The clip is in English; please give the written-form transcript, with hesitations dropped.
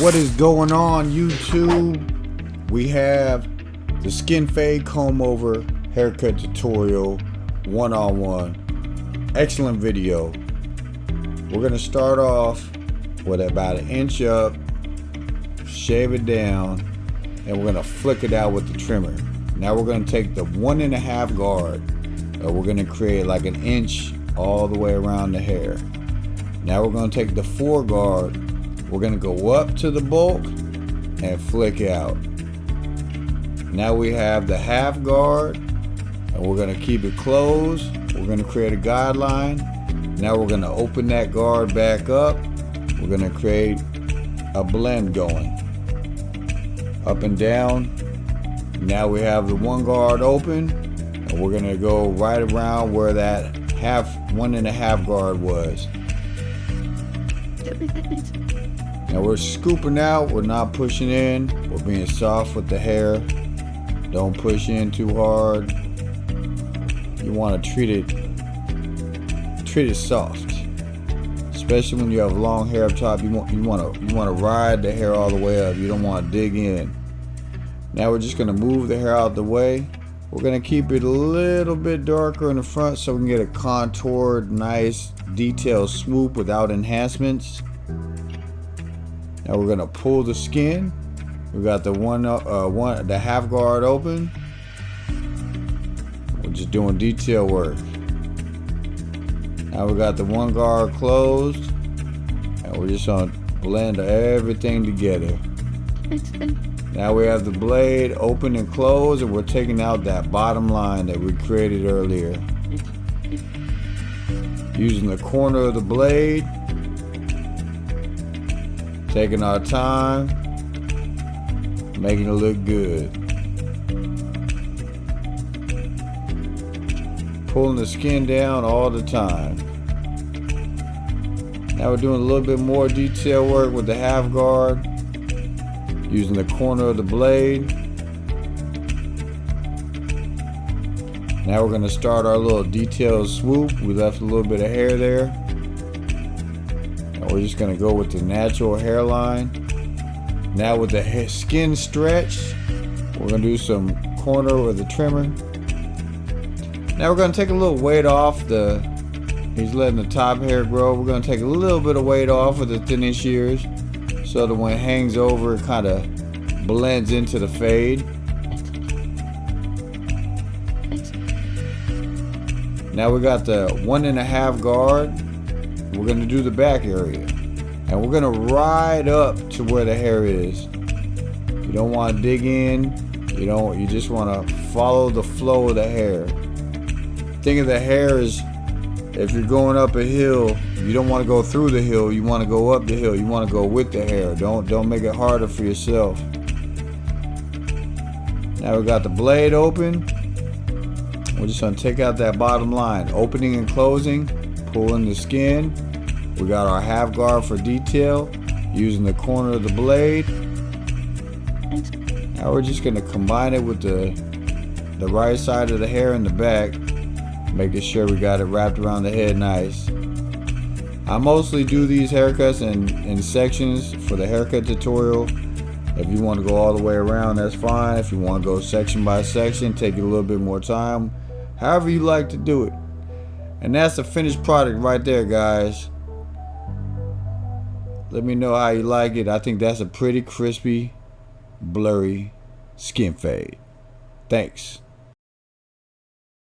What is going on, YouTube? We have the skin fade comb over haircut tutorial one-on-one. Excellent video. We're gonna start off with about 1 inch up, shave it down, and we're gonna flick it out with the trimmer. Now we're gonna take the 1.5 guard. We're gonna create like 1 inch all the way around the hair. Now we're gonna take the 4 guard. We're gonna go up to the bulk and flick out. Now we have the 1/2 guard, and we're gonna keep it closed. We're gonna create a guideline. Now we're gonna open that guard back up. We're gonna create a blend going up and down. Now we have the 1 guard open, and we're gonna go right around where that 1.5 guard was. Now we're scooping out, we're not pushing in, we're being soft with the hair. Don't push in too hard. You want to treat it soft. Especially when you have long hair up top, you want to ride the hair all the way up. You don't want to dig in. Now we're just going to move the hair out the way. We're going to keep it a little bit darker in the front so we can get a contoured, nice, detailed swoop without enhancements. Now we're gonna pull the skin. We got the 1/2 guard open. We're just doing detail work. Now we got the 1 guard closed, and we're just gonna blend everything together. Now we have the blade open and closed, and we're taking out that bottom line that we created earlier. Using the corner of the blade. Taking our time, making it look good. Pulling the skin down all the time. Now we're doing a little bit more detail work with the 1/2 guard, using the corner of the blade. Now we're going to start our little detailed swoop. We left a little bit of hair there. We're just gonna go with the natural hairline. Now with the skin stretched, we're gonna do some corner with the trimmer. Now we're gonna take a little weight off he's letting the top hair grow. We're gonna take a little bit of weight off with the thinning shears so that when it hangs over, it kind of blends into the fade. Now we got the 1.5 guard. We're gonna do the back area, and we're gonna ride up to where the hair is. You don't want to dig in. You just want to follow the flow of the hair. Think of the hair as if you're going up a hill. You don't want to go through the hill. You want to go up the hill. You want to go with the hair. Don't make it harder for yourself. Now we got the blade open. We're just gonna take out that bottom line, opening and closing. Pulling the skin. We got our 1/2 guard for detail, using the corner of the blade. Now we're just gonna combine it with the right side of the hair in the back, making sure we got it wrapped around the head nice. I mostly do these haircuts in sections for the haircut tutorial. If you want to go all the way around, that's fine. If you want to go section by section, take it a little bit more time. However you like to do it. And that's the finished product right there, guys. Let me know how you like it. I think that's a pretty crispy, blurry skin fade. Thanks.